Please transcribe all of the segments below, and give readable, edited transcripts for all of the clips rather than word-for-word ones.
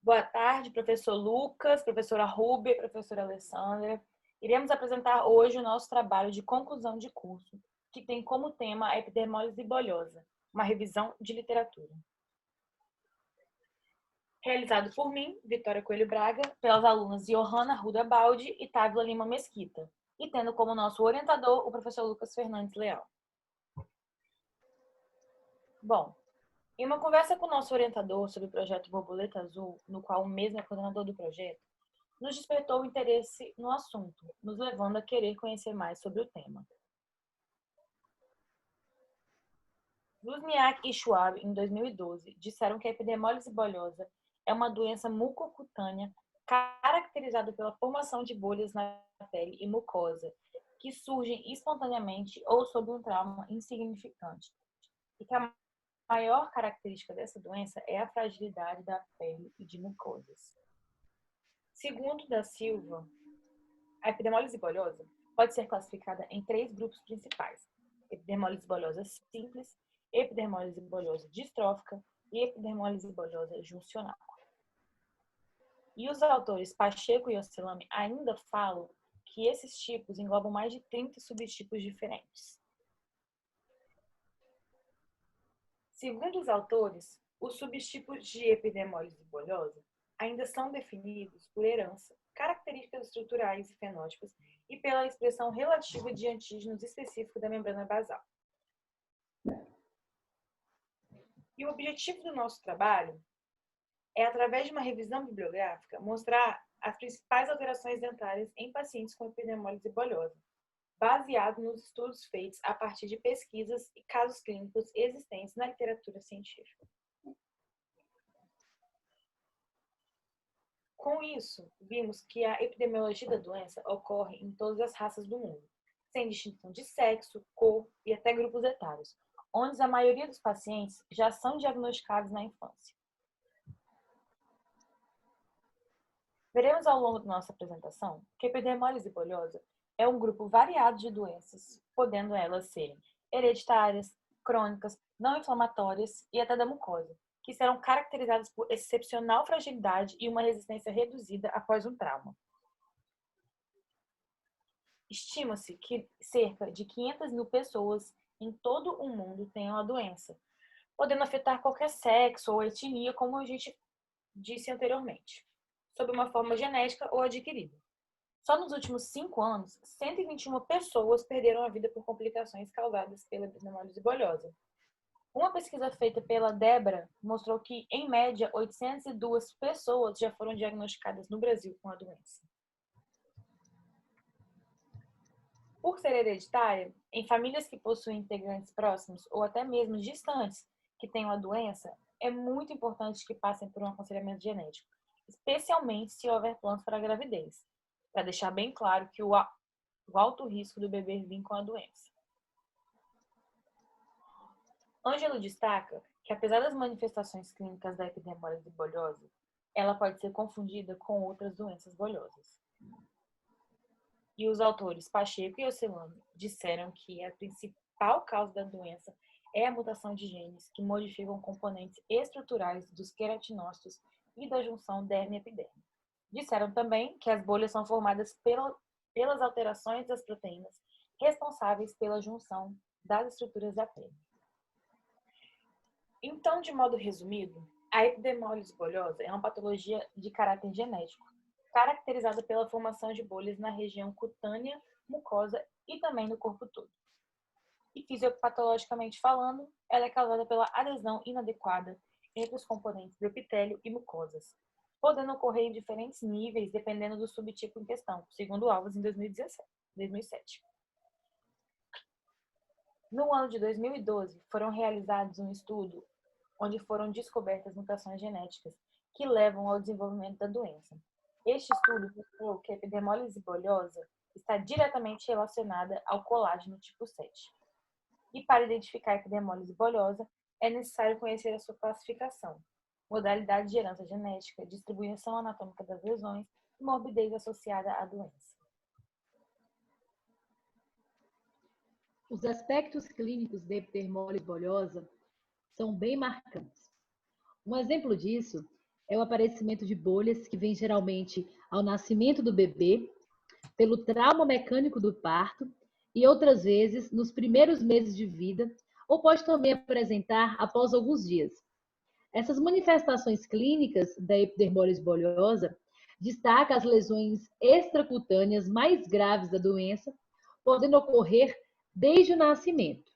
Boa tarde, professor Lucas, professora Rúbia, professora Alessandra. Iremos apresentar hoje o nosso trabalho de conclusão de curso, que tem como tema a epidermólise bolhosa, uma revisão de literatura. Realizado por mim, Vitória Coelho Braga, pelas alunas Johanna Ruda Baldi e Távila Lima Mesquita, e tendo como nosso orientador o professor Lucas Fernandes Leal. Bom, em uma conversa com o nosso orientador sobre o projeto Borboleta Azul, no qual o mesmo é coordenador do projeto, nos despertou o interesse no assunto, nos levando a querer conhecer mais sobre o tema. Wozniak e Schwab, em 2012, disseram que a epidermólise bolhosa é uma doença mucocutânea caracterizada pela formação de bolhas na pele e mucosa, que surgem espontaneamente ou sob um trauma insignificante, e que a maior característica dessa doença é a fragilidade da pele e de mucosas. Segundo da Silva, a epidermólise bolhosa pode ser classificada em 3 grupos principais: epidermólise bolhosa simples, epidermólise bolhosa distrófica e epidermólise bolhosa juncional. E os autores Pacheco e Osselami ainda falam que esses tipos englobam mais de 30 subtipos diferentes. Segundo os autores, os subtipos de epidermólise bolhosa ainda são definidos por herança, características estruturais e fenótipos e pela expressão relativa de antígenos específicos da membrana basal. E o objetivo do nosso trabalho é, através de uma revisão bibliográfica, mostrar as principais alterações dentárias em pacientes com epidermólise bolhosa, baseado nos estudos feitos a partir de pesquisas e casos clínicos existentes na literatura científica. Com isso, vimos que a epidemiologia da doença ocorre em todas as raças do mundo, sem distinção de sexo, cor e até grupos etários, onde a maioria dos pacientes já são diagnosticados na infância. Veremos ao longo da nossa apresentação que a epidermólise bolhosa é um grupo variado de doenças, podendo elas serem hereditárias, crônicas, não inflamatórias e até da mucosa, que serão caracterizadas por excepcional fragilidade e uma resistência reduzida após um trauma. Estima-se que cerca de 500 mil pessoas em todo o mundo tenham a doença, podendo afetar qualquer sexo ou etnia, como a gente disse anteriormente, sob uma forma genética ou adquirida. Só nos últimos 5 anos, 121 pessoas perderam a vida por complicações causadas pela epidermólise bolhosa. Uma pesquisa feita pela Debra mostrou que, em média, 802 pessoas já foram diagnosticadas no Brasil com a doença. Por ser hereditária, em famílias que possuem integrantes próximos ou até mesmo distantes que tenham a doença, é muito importante que passem por um aconselhamento genético, especialmente se houver planos para a gravidez, para deixar bem claro que o alto risco do bebê vir com a doença. Ângelo destaca que, apesar das manifestações clínicas da epidermólise bolhosa, ela pode ser confundida com outras doenças bolhosas. E os autores Pacheco e Osselami disseram que a principal causa da doença é a mutação de genes que modificam componentes estruturais dos queratinócitos e da junção derme-epiderme. Disseram também que as bolhas são formadas pelas alterações das proteínas responsáveis pela junção das estruturas da pele. Então, de modo resumido, a epidermólise bolhosa é uma patologia de caráter genético, caracterizada pela formação de bolhas na região cutânea, mucosa e também no corpo todo. E fisiopatologicamente falando, ela é causada pela adesão inadequada entre os componentes do epitélio e mucosas, podendo ocorrer em diferentes níveis dependendo do subtipo em questão, segundo Alves em 2007. No ano de 2012, foram realizados um estudo onde foram descobertas mutações genéticas que levam ao desenvolvimento da doença. Este estudo mostrou que a epidermólise bolhosa está diretamente relacionada ao colágeno tipo 7. E para identificar a epidermólise bolhosa, é necessário conhecer a sua classificação, modalidade de herança genética, distribuição anatômica das lesões e morbidez associada à doença. Os aspectos clínicos da epidermólise bolhosa são bem marcantes. Um exemplo disso é o aparecimento de bolhas que vem geralmente ao nascimento do bebê, pelo trauma mecânico do parto e outras vezes nos primeiros meses de vida, ou pode também apresentar após alguns dias. Essas manifestações clínicas da epidermólise bolhosa destacam as lesões extracutâneas mais graves da doença, podendo ocorrer desde o nascimento.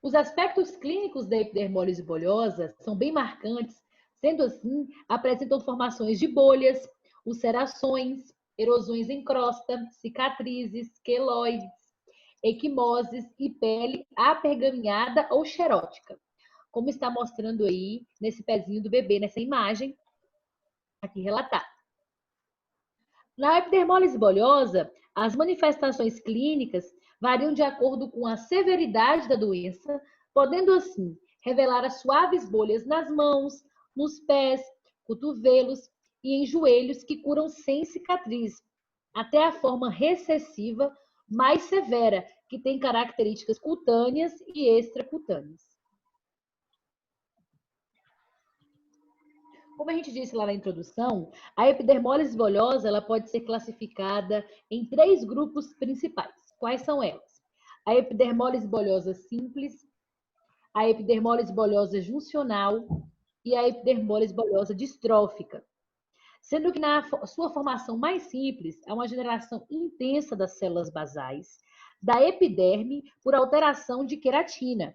Os aspectos clínicos da epidermólise bolhosa são bem marcantes, sendo assim, apresentam formações de bolhas, ulcerações, erosões em crosta, cicatrizes, queloides, equimoses e pele apergaminhada ou xerótica, como está mostrando aí nesse pezinho do bebê, nessa imagem aqui relatada. Na epidermólise bolhosa, as manifestações clínicas variam de acordo com a severidade da doença, podendo assim revelar as suaves bolhas nas mãos, nos pés, cotovelos e em joelhos que curam sem cicatriz, até a forma recessiva mais severa, que tem características cutâneas e extracutâneas. Como a gente disse lá na introdução, a epidermólise bolhosa ela pode ser classificada em 3 grupos principais. Quais são elas? A epidermólise bolhosa simples, a epidermólise bolhosa juncional e a epidermólise bolhosa distrófica. Sendo que na sua formação mais simples, há uma generação intensa das células basais, da epiderme por alteração de queratina,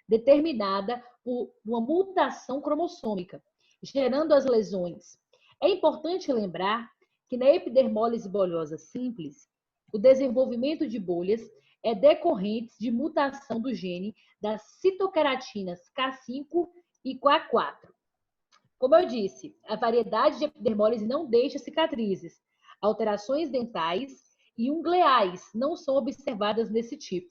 determinada por uma mutação cromossômica, gerando as lesões. É importante lembrar que na epidermólise bolhosa simples, o desenvolvimento de bolhas é decorrente de mutação do gene das citoqueratinas K5 e K4. Como eu disse, a variedade de epidermólise não deixa cicatrizes. Alterações dentais e ungleais não são observadas nesse tipo.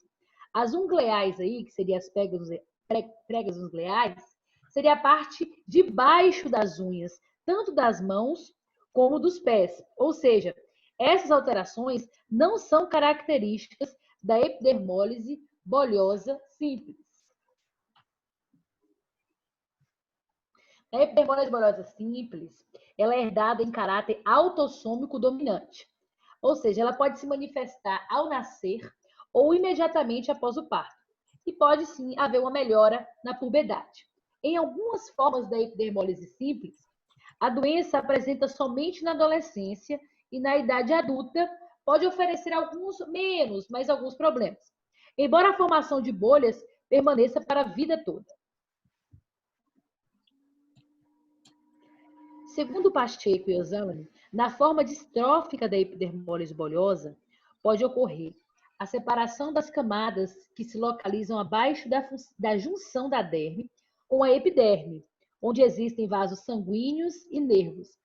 As ungleais aí, que seriam as pregas ungleais, seria a parte de baixo das unhas, tanto das mãos como dos pés. Ou seja, essas alterações não são características da epidermólise bolhosa simples. A epidermólise bolhosa simples, ela é herdada em caráter autossômico dominante. Ou seja, ela pode se manifestar ao nascer ou imediatamente após o parto. E pode sim haver uma melhora na puberdade. Em algumas formas da epidermólise simples, a doença apresenta somente na adolescência e na idade adulta pode oferecer alguns menos, mas alguns problemas. Embora a formação de bolhas permaneça para a vida toda. Segundo Pacheco e Ozanam, na forma distrófica da epidermólise bolhosa, pode ocorrer a separação das camadas que se localizam abaixo da junção da derme com a epiderme, onde existem vasos sanguíneos e nervos.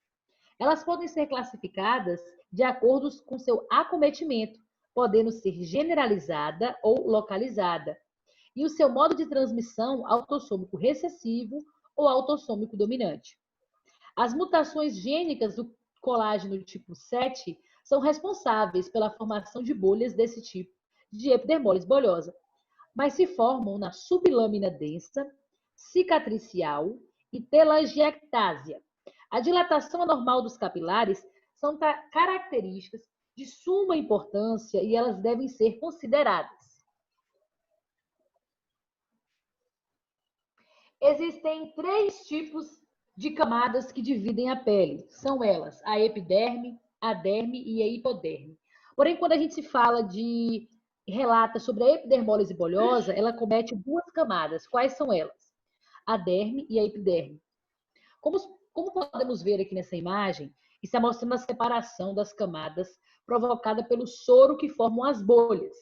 Elas podem ser classificadas de acordo com seu acometimento, podendo ser generalizada ou localizada, e o seu modo de transmissão autossômico recessivo ou autossômico dominante. As mutações gênicas do colágeno tipo 7 são responsáveis pela formação de bolhas desse tipo de epidermólise bolhosa, mas se formam na sublâmina densa, cicatricial e telangiectásia. A dilatação anormal dos capilares são características de suma importância e elas devem ser consideradas. Existem 3 tipos de camadas que dividem a pele. São elas a epiderme, a derme e a hipoderme. Porém, quando a gente relata sobre a epidermólise bolhosa, ela comete 2 camadas. Quais são elas? A derme e a epiderme. Como podemos ver aqui nessa imagem, está mostrando a separação das camadas provocada pelo soro que formam as bolhas.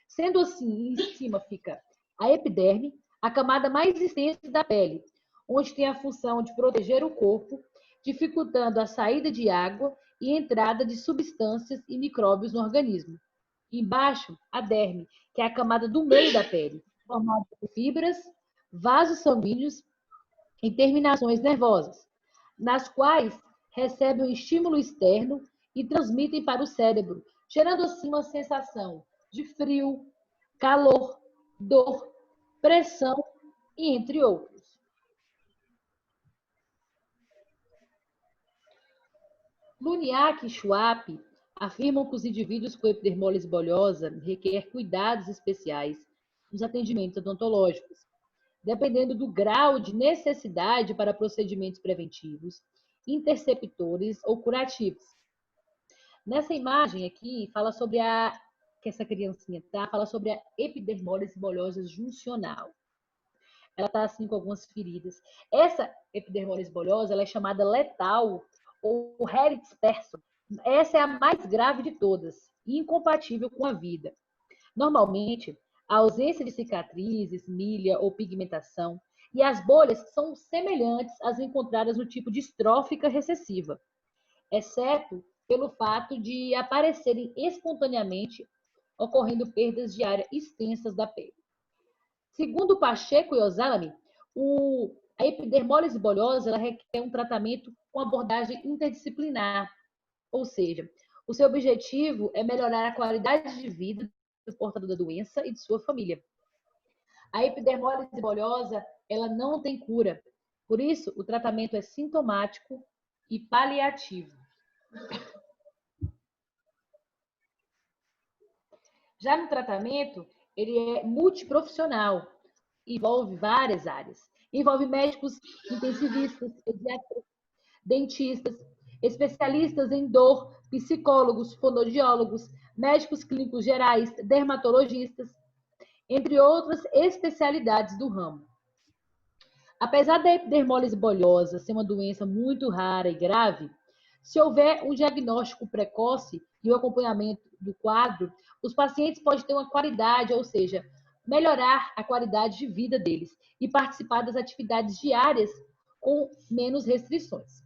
Sendo assim, em cima fica a epiderme, a camada mais extensa da pele, onde tem a função de proteger o corpo, dificultando a saída de água e entrada de substâncias e micróbios no organismo. Embaixo, a derme, que é a camada do meio da pele, formada por fibras, vasos sanguíneos e terminações nervosas, nas quais recebem um estímulo externo e transmitem para o cérebro, gerando assim uma sensação de frio, calor, dor, pressão e entre outros. Luniak e Schwab afirmam que os indivíduos com epidermólise bolhosa requer cuidados especiais nos atendimentos odontológicos, dependendo do grau de necessidade para procedimentos preventivos, interceptores ou curativos. Nessa imagem aqui, fala sobre que essa criancinha tá, fala sobre a epidermólise bolhosa juncional. Ela está assim com algumas feridas. Essa epidermólise bolhosa, ela é chamada letal ou Hertz-Persson. Essa é a mais grave de todas e incompatível com a vida. Normalmente, a ausência de cicatrizes, milha ou pigmentação e as bolhas são semelhantes às encontradas no tipo de estrófica recessiva, exceto pelo fato de aparecerem espontaneamente, ocorrendo perdas de área extensas da pele. Segundo Pacheco e Osalami, a epidermólise bolhosa ela requer um tratamento com abordagem interdisciplinar, ou seja, o seu objetivo é melhorar a qualidade de vida do portador da doença e de sua família. A epidermólise bolhosa ela não tem cura, por isso o tratamento é sintomático e paliativo. Já no tratamento, ele é multiprofissional, envolve várias áreas. Envolve médicos intensivistas, pediatras, dentistas, especialistas em dor, psicólogos, fonoaudiólogos, médicos clínicos gerais, dermatologistas, entre outras especialidades do ramo. Apesar da epidermólise bolhosa ser uma doença muito rara e grave, se houver um diagnóstico precoce e o acompanhamento do quadro, os pacientes podem ter uma qualidade, ou seja, melhorar a qualidade de vida deles e participar das atividades diárias com menos restrições.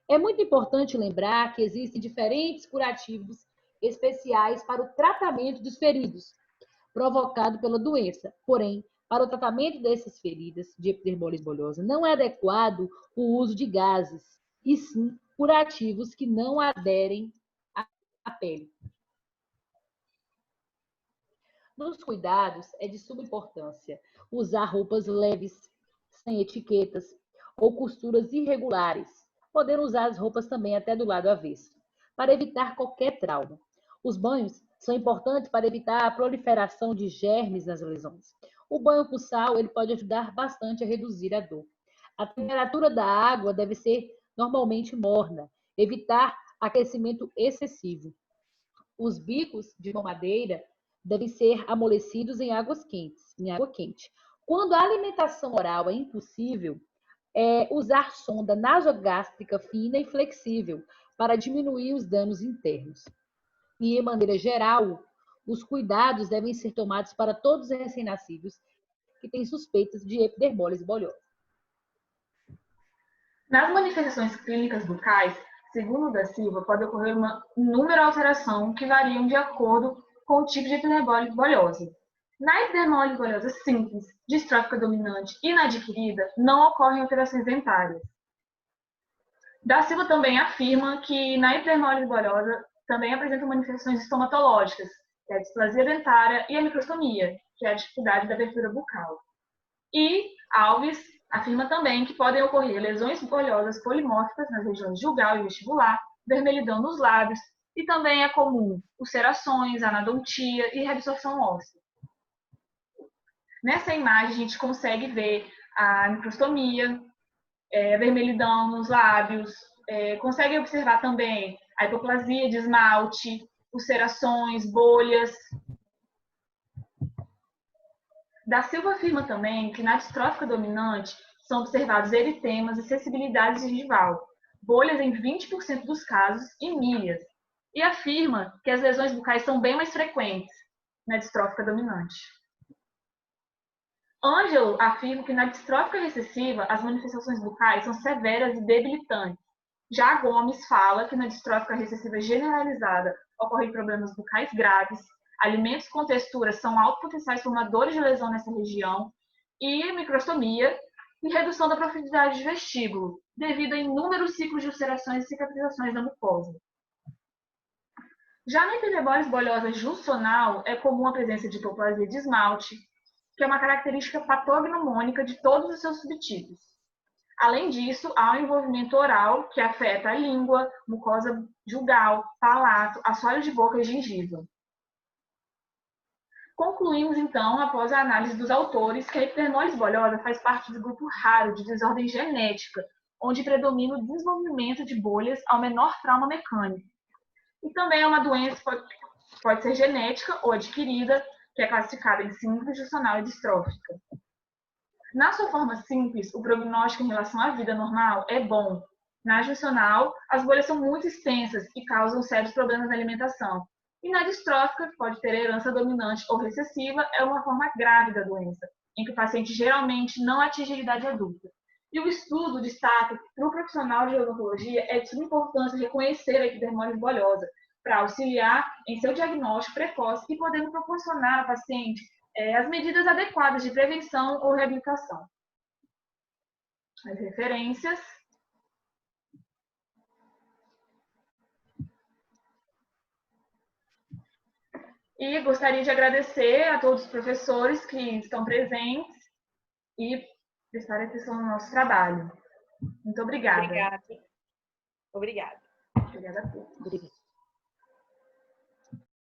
É muito importante lembrar que existem diferentes curativos especiais para o tratamento dos feridos provocado pela doença. Porém, para o tratamento dessas feridas de epidermólise bolhosa, não é adequado o uso de gases, e sim curativos que não aderem à pele. Nos cuidados, é de suma importância usar roupas leves, sem etiquetas ou costuras irregulares, podendo usar as roupas também até do lado avesso, para evitar qualquer trauma. Os banhos são importantes para evitar a proliferação de germes nas lesões. O banho com sal ele pode ajudar bastante a reduzir a dor. A temperatura da água deve ser normalmente morna, evitar aquecimento excessivo. Os bicos de mamadeira devem ser amolecidos em água quente. Quando a alimentação oral é impossível, usar sonda nasogástrica fina e flexível para diminuir os danos internos. E, de maneira geral, os cuidados devem ser tomados para todos os recém-nascidos que têm suspeitas de epidermólise bolhosa. Nas manifestações clínicas bucais, segundo o da Silva, pode ocorrer uma inúmera alteração que variam de acordo com o tipo de epidermólise bolhosa. Na epidermólise bolhosa simples, distrófica dominante e inadquirida, não ocorrem alterações dentárias. Da Silva também afirma que na epidermólise bolhosa também apresentam manifestações estomatológicas, que é a displasia dentária e a microstomia, que é a dificuldade da abertura bucal. E Alves afirma também que podem ocorrer lesões bolhosas polimórficas nas regiões jugal e vestibular, vermelhidão nos lábios, e também é comum ulcerações, anadontia e reabsorção óssea. Nessa imagem, a gente consegue ver a microstomia, vermelhidão nos lábios, consegue observar também a hipoplasia de esmalte, ulcerações, bolhas. Da Silva afirma também que na distrófica dominante são observados eritemas e sensibilidade gengival, bolhas em 20% dos casos e milhas, e afirma que as lesões bucais são bem mais frequentes na distrófica dominante. Ângelo afirma que na distrófica recessiva as manifestações bucais são severas e debilitantes. Já Gomes fala que na distrófica recessiva generalizada ocorrem problemas bucais graves, alimentos com textura são alto-potenciais formadores de lesão nessa região, e microstomia e redução da profundidade de vestíbulo, devido a inúmeros ciclos de ulcerações e cicatrizações da mucosa. Já na epidermólise bolhosa juncional, é comum a presença de hipoplasia de esmalte, que é uma característica patognomônica de todos os seus subtipos. Além disso, há o envolvimento oral, que afeta a língua, mucosa jugal, palato, assoalho de boca e gengiva. Concluímos, então, após a análise dos autores, que a epidermólise bolhosa faz parte do grupo raro de desordem genética, onde predomina o desenvolvimento de bolhas ao menor trauma mecânico. E também é uma doença que pode ser genética ou adquirida, que é classificada em simples, funcional e distrófica. Na sua forma simples, o prognóstico em relação à vida normal é bom. Na funcional, as bolhas são muito extensas e causam sérios problemas na alimentação. E na distrófica, que pode ter herança dominante ou recessiva, é uma forma grave da doença, em que o paciente geralmente não atinge a idade adulta. E o estudo destaca que, para o profissional de odontologia, é de suma importância reconhecer a epidermólise bolhosa, para auxiliar em seu diagnóstico precoce e podendo proporcionar ao paciente as medidas adequadas de prevenção ou reabilitação. As referências. E gostaria de agradecer a todos os professores que estão presentes e prestarem atenção no nosso trabalho. Muito obrigada. Obrigada. Obrigada a todos.